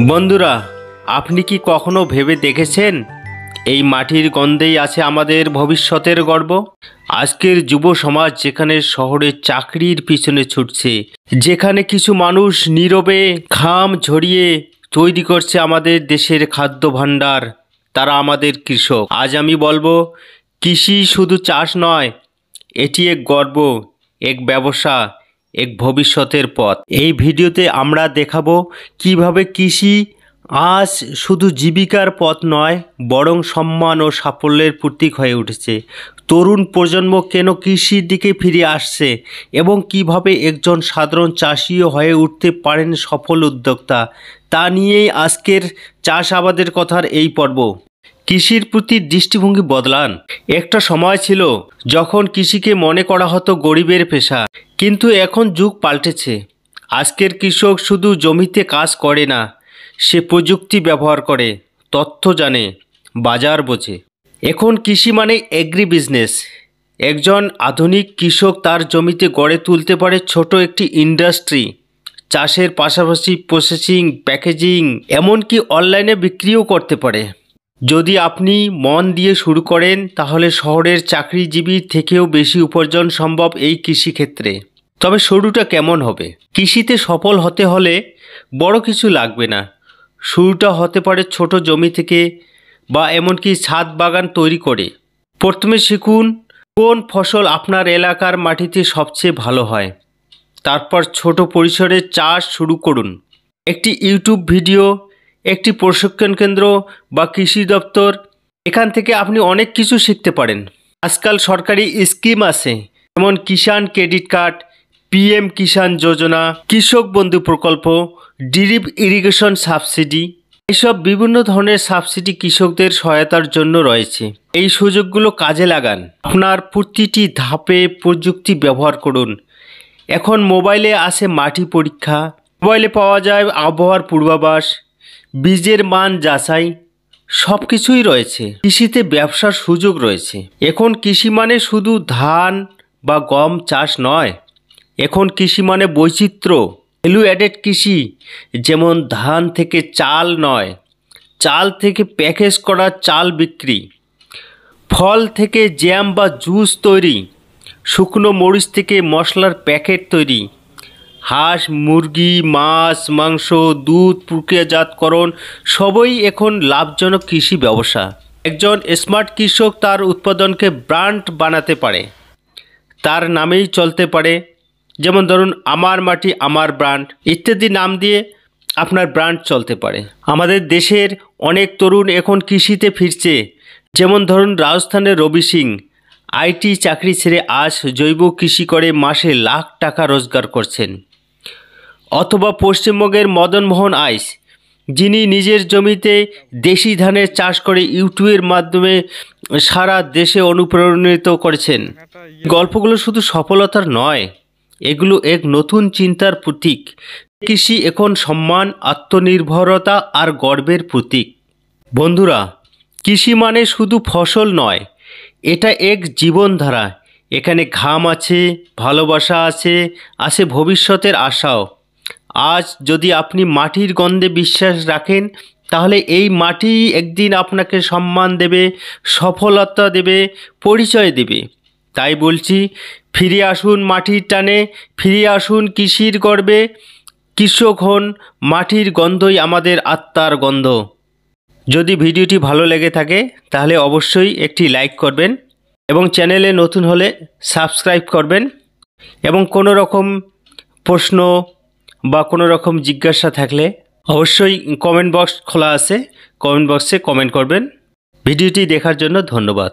বন্ধুরা, আপনি কি কখনো ভেবে দেখেছেন এই মাটির গন্ধেই আছে আমাদের ভবিষ্যতের গর্ব? আজকের যুব সমাজ যেখানে শহরে চাকরির পিছনে ছুটছে, যেখানে কিছু মানুষ নীরবে ঘাম ঝরিয়ে তৈরি করছে আমাদের দেশের খাদ্য ভাণ্ডার, তারা আমাদের কৃষক। আজ আমি বলবো, কৃষি শুধু চাষ নয়, এটি এক গর্ব, এক ব্যবসা, এক ভবিষ্যতের পথ। এই ভিডিওতে আমরা দেখাবো কিভাবে কৃষি আজ শুধু জীবিকার পথ নয়, বরং সম্মান ও সাফল্যের প্রতীক হয়ে উঠেছে। তরুণ প্রজন্ম কেন কৃষির দিকে ফিরে আসছে এবং কিভাবে একজন সাধারণ চাষিও হয়ে উঠতে পারেন সফল উদ্যোক্তা, তা নিয়েই আজকের চাষাবাদের কথার এই পর্ব। কৃষির প্রতি দৃষ্টিভঙ্গি বদলান। একটা সময় ছিল যখন কৃষিকে মনে করা হতো গরিবের পেশা, কিন্তু এখন যুগ পাল্টেছে। আজকের কৃষক শুধু জমিতে কাজ করে না, সে প্রযুক্তি ব্যবহার করে, তথ্য জানে, বাজার বোঝে। এখন কৃষি মানে এগ্রি বিজনেস। একজন আধুনিক কৃষক তার জমিতে গড়ে তুলতে পারে ছোট একটি ইন্ডাস্ট্রি। চাষের পাশাপাশি প্রসেসিং, প্যাকেজিং, এমনকি অনলাইনে বিক্রিও করতে পারে। যদি আপনি মন দিয়ে শুরু করেন, তাহলে শহরের চাকরিজীবীর থেকেও বেশি উপার্জন সম্ভব এই কৃষিক্ষেত্রে। তবে শুরুটা কেমন হবে? কৃষিতে সফল হতে হলে বড় কিছু লাগবে না। শুরুটা হতে পারে ছোট জমি থেকে বা এমনকি ছাদ বাগান তৈরি করে। প্রথমে শিখুন কোন ফসল আপনার এলাকার মাটিতে সবচেয়ে ভালো হয়। তারপর ছোট পরিসরে চাষ শুরু করুন। একটি ইউটিউব ভিডিও, একটি প্রশিক্ষণ কেন্দ্র বা কৃষি দপ্তর, এখান থেকে আপনি অনেক কিছু শিখতে পারেন। আজকাল সরকারি স্কিম আছে, যেমন কিষাণ ক্রেডিট কার্ড, পিএম কিষাণ যোজনা, কৃষক বন্ধু প্রকল্প, ড্রিপ ইরিগেশন সাবসিডি। এসব বিভিন্ন ধরনের সাবসিডি কৃষকদের সহায়তার জন্য রয়েছে। এই সুযোগগুলো কাজে লাগান। আপনার প্রতিটি ধাপে প্রযুক্তি ব্যবহার করুন। এখন মোবাইলে আছে মাটি পরীক্ষা, মোবাইলে পাওয়া যায় আবহাওয়ার পূর্বাভাস, বীজের মান যাচাই, সব কিছুই রয়েছে। কৃষিতে ব্যবসার সুযোগ রয়েছে। এখন কৃষি মানে শুধু ধান বা গম চাষ নয়, এখন কৃষি মানে বৈচিত্র্য, ভ্যালু অ্যাডেড কৃষি। যেমন ধান থেকে চাল নয়, চাল থেকে প্যাকেজ করা চাল বিক্রি, ফল থেকে জ্যাম বা জুস তৈরি, শুকনো মরিচ থেকে মশলার প্যাকেট তৈরি, হাঁস, মুরগি, মাছ, মাংস, দুধ প্রক্রিয়াজাতকরণ, সবই এখন লাভজনক কৃষি ব্যবসা। একজন স্মার্ট কৃষক তার উৎপাদনকে ব্র্যান্ড বানাতে পারে, তার নামেই চলতে পারে। যেমন ধরুন, আমার মাটি আমার ব্র্যান্ড ইত্যাদি নাম দিয়ে আপনার ব্র্যান্ড চলতে পারে। আমাদের দেশের অনেক তরুণ এখন কৃষিতে ফিরছে। যেমন ধরুন, রাজস্থানের রবি সিং আইটি চাকরি ছেড়ে আজ জৈব কৃষি করে মাসে লাখ টাকা রোজগার করছেন। অথবা পশ্চিমবঙ্গের মদন মোহন আইস, যিনি নিজের জমিতে দেশি ধানের চাষ করে ইউটিউবের মাধ্যমে সারা দেশে অনুপ্রাণিত করেছেন। গল্পগুলো শুধু সফলতার নয়, এগুলো এক নতুন চিন্তার প্রতীক। কৃষি এখন সম্মান, আত্মনির্ভরতা আর গর্বের প্রতীক। বন্ধুরা, কৃষি মানে শুধু ফসল নয়, এটা এক জীবনধারা। এখানে ঘাম আছে, ভালোবাসা আছে, আছে ভবিষ্যতের আশাও। আজ যদি আপনি মাটির গন্ধে বিশ্বাস রাখেন, তাহলে এই মাটি একদিন আপনাকে সম্মান দেবে, সফলতা দেবে, পরিচয় দেবে। তাই বলছি, ফিরে আসুন মাটির টানে, ফিরে আসুন কৃষির গর্বে। কৃষক হন, মাটির গন্ধই আমাদের আত্মার গন্ধ। যদি ভিডিওটি ভালো লেগে থাকে, তাহলে অবশ্যই একটি লাইক করবেন এবং চ্যানেলে নতুন হলে সাবস্ক্রাইব করবেন। এবং কোনো রকম প্রশ্ন বা কোনো রকম জিজ্ঞাসা থাকলে অবশ্যই কমেন্ট বক্স খোলা আছে, কমেন্ট বক্সে কমেন্ট করবেন। ভিডিওটি দেখার জন্য ধন্যবাদ।